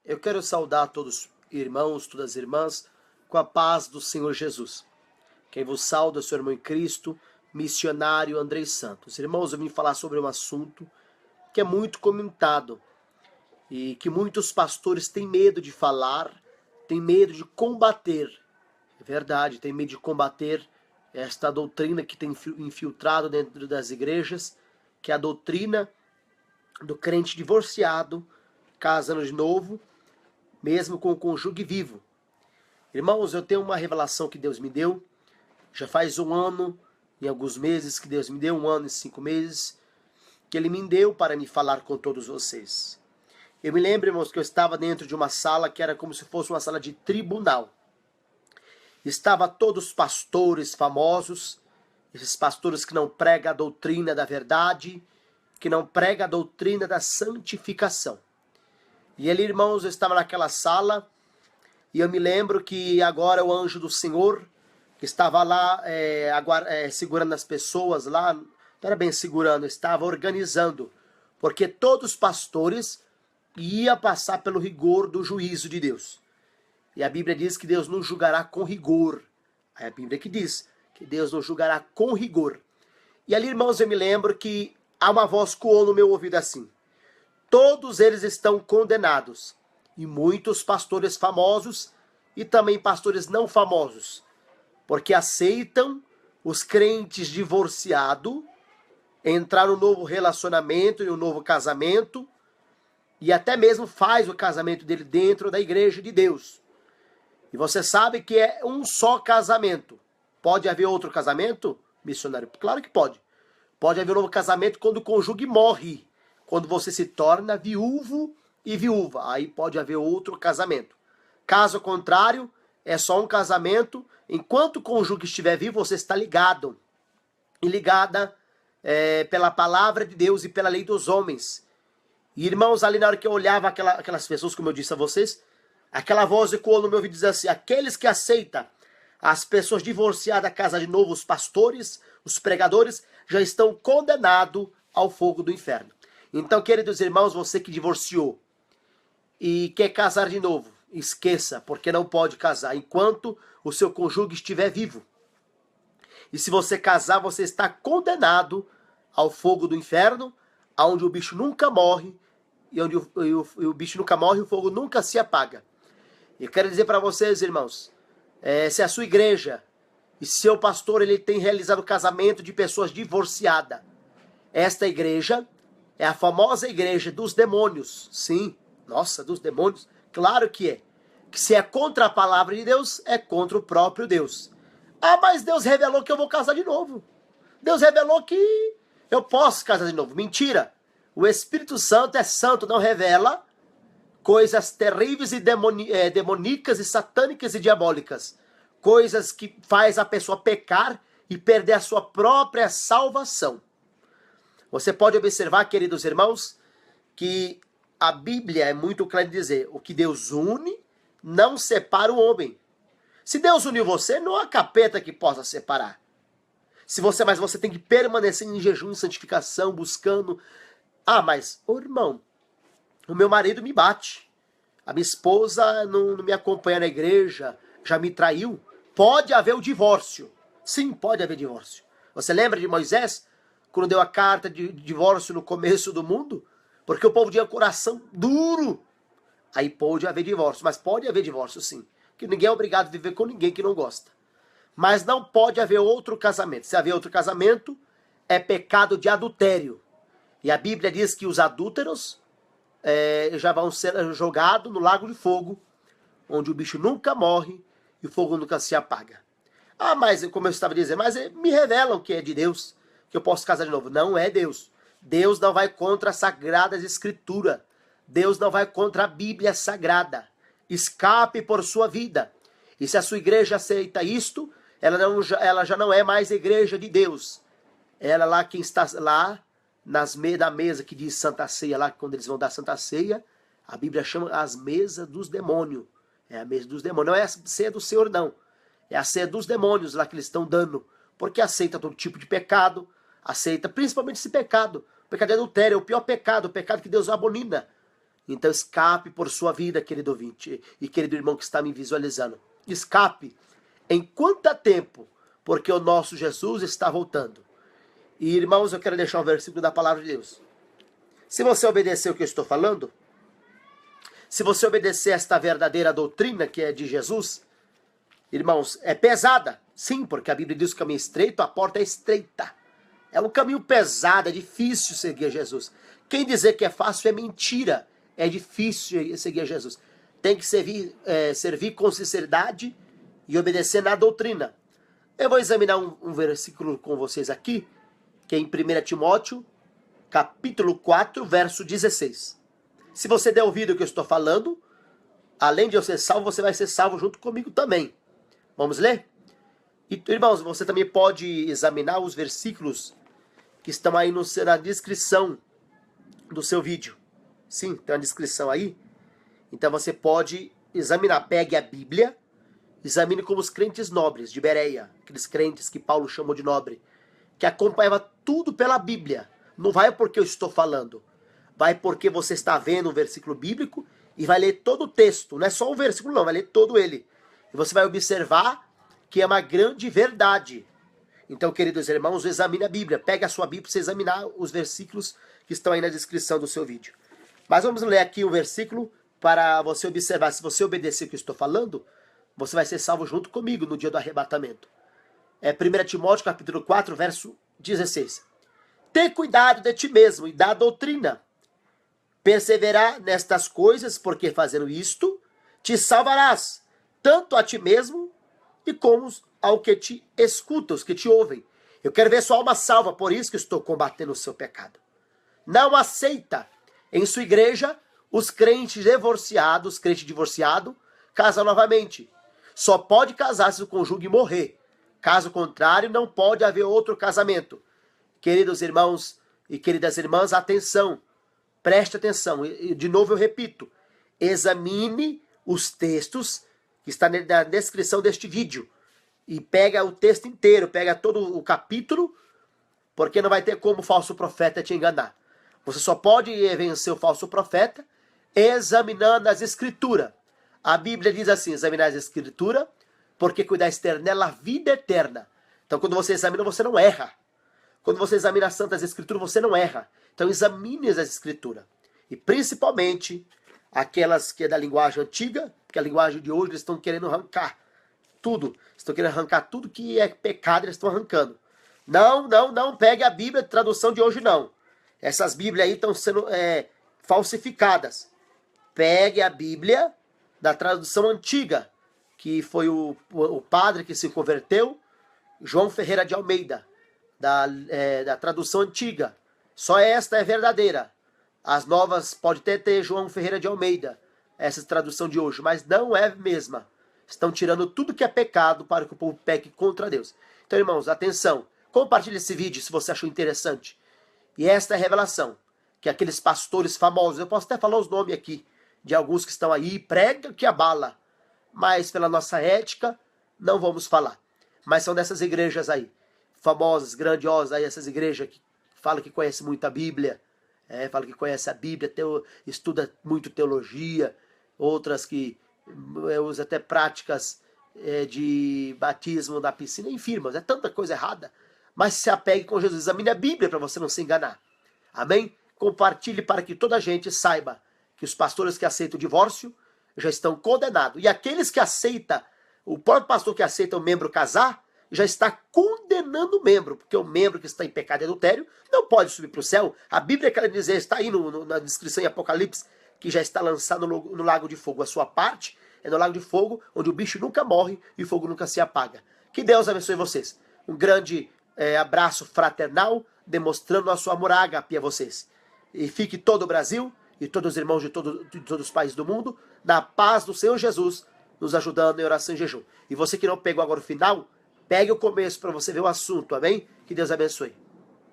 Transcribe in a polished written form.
Eu quero saudar todos os irmãos, todas as irmãs, com a paz do Senhor Jesus. Quem vos sauda é o seu irmão em Cristo, missionário Andrei Santos. Irmãos, eu vim falar sobre um assunto que é muito comentado e que muitos pastores têm medo de falar, têm medo de combater. É verdade, tem medo de combater esta doutrina que tem infiltrado dentro das igrejas, que é a doutrina do crente divorciado, casando de novo, mesmo com o cônjuge vivo. Irmãos, eu tenho uma revelação que Deus me deu, já faz um ano e alguns meses que Deus me deu, 1 ano e 5 meses, que Ele me deu para me falar com todos vocês. Eu me lembro, irmãos, que eu estava dentro de uma sala que era como se fosse uma sala de tribunal. Estava todos os pastores famosos, esses pastores que não pregam a doutrina da verdade, que não pregam a doutrina da santificação. E ele, irmãos, eu estava naquela sala, e eu me lembro que agora o anjo do Senhor, que estava lá segurando as pessoas lá, não era bem segurando, estava organizando, porque todos os pastores iam passar pelo rigor do juízo de Deus. E a Bíblia diz que Deus nos julgará com rigor. É a Bíblia que diz que Deus nos julgará com rigor. E ali, irmãos, eu me lembro que há uma voz coou no meu ouvido assim: todos eles estão condenados. E muitos pastores famosos e também pastores não famosos, porque aceitam os crentes divorciados, entrar no novo relacionamento e um novo casamento, e até mesmo faz o casamento dele dentro da igreja de Deus. E você sabe que é um só casamento. Pode haver outro casamento, missionário? Claro que pode. Pode haver um novo casamento quando o cônjuge morre. Quando você se torna viúvo e viúva. Aí pode haver outro casamento. Caso contrário, é só um casamento. Enquanto o cônjuge estiver vivo, você está ligado. E ligada pela palavra de Deus e pela lei dos homens. E, irmãos, ali na hora que eu olhava aquelas pessoas, como eu disse a vocês, aquela voz ecoou no meu ouvido e dizia assim: aqueles que aceitam as pessoas divorciadas, casar de novo, os pastores, os pregadores, já estão condenados ao fogo do inferno. Então, queridos irmãos, você que divorciou e quer casar de novo, esqueça, porque não pode casar enquanto o seu cônjuge estiver vivo. E se você casar, você está condenado ao fogo do inferno, onde o bicho nunca morre, e onde o bicho nunca morre, o fogo nunca se apaga. Eu quero dizer para vocês, irmãos, se a sua igreja e seu pastor ele tem realizado casamento de pessoas divorciadas, esta igreja é a famosa igreja dos demônios. Sim, nossa, dos demônios, claro que é. Que se é contra a palavra de Deus, é contra o próprio Deus. Ah, mas Deus revelou que eu vou casar de novo. Deus revelou que eu posso casar de novo. Mentira. O Espírito Santo é santo, não revela coisas terríveis e demoníacas e satânicas e diabólicas. Coisas que faz a pessoa pecar e perder a sua própria salvação. Você pode observar, queridos irmãos, que a Bíblia é muito clara em dizer: o que Deus une, não separa o homem. Se Deus uniu você, não há capeta que possa separar. Mas você tem que permanecer em jejum, em santificação, buscando. Ah, mas, irmão, o meu marido me bate. A minha esposa não me acompanha na igreja, já me traiu. Pode haver o divórcio. Sim, pode haver divórcio. Você lembra de Moisés, quando deu a carta de divórcio no começo do mundo? Porque o povo tinha coração duro. Aí pode haver divórcio, mas pode haver divórcio sim. Que ninguém é obrigado a viver com ninguém que não gosta. Mas não pode haver outro casamento. Se haver outro casamento, é pecado de adultério. E a Bíblia diz que os adúlteros já vão ser jogados no lago de fogo, onde o bicho nunca morre e o fogo nunca se apaga. Ah, mas como eu estava dizendo, mas me revelam que é de Deus, que eu posso casar de novo. Não é Deus. Deus não vai contra as sagradas escrituras. Deus não vai contra a Bíblia sagrada. Escape por sua vida. E se a sua igreja aceita isto, ela já não é mais a igreja de Deus. Ela lá, quem está lá, da mesa que diz Santa Ceia, lá quando eles vão dar Santa Ceia, a Bíblia chama as mesas dos demônios. É a mesa dos demônios. Não é a ceia do Senhor, não. É a ceia dos demônios lá que eles estão dando. Porque aceita todo tipo de pecado. Aceita principalmente esse pecado. O pecado de adultério é o pior pecado. O pecado que Deus abomina. Então escape por sua vida, querido ouvinte e querido irmão que está me visualizando. Escape enquanto há tempo, porque o nosso Jesus está voltando. E irmãos, eu quero deixar um versículo da palavra de Deus. Se você obedecer o que eu estou falando, se você obedecer esta verdadeira doutrina que é de Jesus, irmãos, é pesada. Sim, porque a Bíblia diz que o caminho é estreito, a porta é estreita. É um caminho pesado, é difícil seguir Jesus. Quem dizer que é fácil é mentira. É difícil seguir Jesus. Tem que servir com sinceridade e obedecer na doutrina. Eu vou examinar um versículo com vocês aqui, que é em 1 Timóteo, capítulo 4, verso 16. Se você der ouvido ao que eu estou falando, além de eu ser salvo, você vai ser salvo junto comigo também. Vamos ler? E, irmãos, você também pode examinar os versículos que estão aí na descrição do seu vídeo. Sim, tem uma descrição aí. Então você pode examinar. Pegue a Bíblia, examine como os crentes nobres de Bereia, aqueles crentes que Paulo chamou de nobre, que acompanhava tudo pela Bíblia. Não vai porque eu estou falando. Vai porque você está vendo um versículo bíblico e vai ler todo o texto. Não é só um versículo não, vai ler todo ele. E você vai observar que é uma grande verdade. Então, queridos irmãos, examine a Bíblia. Pegue a sua Bíblia para você examinar os versículos que estão aí na descrição do seu vídeo. Mas vamos ler aqui o versículo para você observar. Se você obedecer o que eu estou falando, você vai ser salvo junto comigo no dia do arrebatamento. É 1 Timóteo capítulo 4, verso 16. Tem cuidado de ti mesmo e da doutrina. Perseverar nestas coisas, porque fazendo isto, te salvarás, tanto a ti mesmo e como ao que te escuta, os que te ouvem. Eu quero ver sua alma salva, por isso que estou combatendo o seu pecado. Não aceita em sua igreja os crentes divorciados, crente divorciado, casam novamente. Só pode casar se o cônjuge morrer. Caso contrário, não pode haver outro casamento. Queridos irmãos e queridas irmãs, atenção. Preste atenção. E de novo eu repito. Examine os textos que está na descrição deste vídeo. E pega o texto inteiro, pega todo o capítulo, porque não vai ter como o falso profeta te enganar. Você só pode vencer o falso profeta examinando as escrituras. A Bíblia diz assim, examinar as escrituras, porque cuidaste nela a vida eterna. Então quando você examina, você não erra. Quando você examina as santas escrituras, você não erra. Então examine as escrituras. E principalmente aquelas que é da linguagem antiga, porque a linguagem de hoje eles estão querendo arrancar tudo. Estão querendo arrancar tudo que é pecado, eles estão arrancando. Não pegue a Bíblia, tradução de hoje não. Essas Bíblias aí estão sendo falsificadas. Pegue a Bíblia da tradução antiga, que foi o padre que se converteu, João Ferreira de Almeida, da tradução antiga. Só esta é verdadeira. As novas pode até ter João Ferreira de Almeida, essa tradução de hoje, mas não é a mesma. Estão tirando tudo que é pecado para que o povo peque contra Deus. Então, irmãos, atenção. Compartilhe esse vídeo se você achou interessante. E esta é a revelação. Que aqueles pastores famosos, eu posso até falar os nomes aqui, de alguns que estão aí, pregam que abala. Mas pela nossa ética, não vamos falar. Mas são dessas igrejas aí, famosas, grandiosas, aí, essas igrejas que falam que conhecem muito a Bíblia, falam que conhecem a Bíblia, estuda muito teologia, outras que usam até práticas de batismo na piscina, enfim, irmãos, é tanta coisa errada. Mas se apegue com Jesus, examine a Bíblia para você não se enganar. Amém? Compartilhe para que toda a gente saiba que os pastores que aceitam o divórcio já estão condenados. E aqueles que aceitam, o próprio pastor que aceita o membro casar, já está condenando o membro, porque o membro que está em pecado e adultério não pode subir para o céu. A Bíblia quer dizer, está aí na descrição em Apocalipse, que já está lançado no lago de fogo. A sua parte é no lago de fogo, onde o bicho nunca morre e o fogo nunca se apaga. Que Deus abençoe vocês. Um grande abraço fraternal, demonstrando nosso amor ágape a vocês. E fique todo o Brasil e todos os irmãos de todos os países do mundo na paz do Senhor Jesus, nos ajudando em oração e jejum. E você que não pegou agora o final, pegue o começo para você ver o assunto, amém? Que Deus abençoe.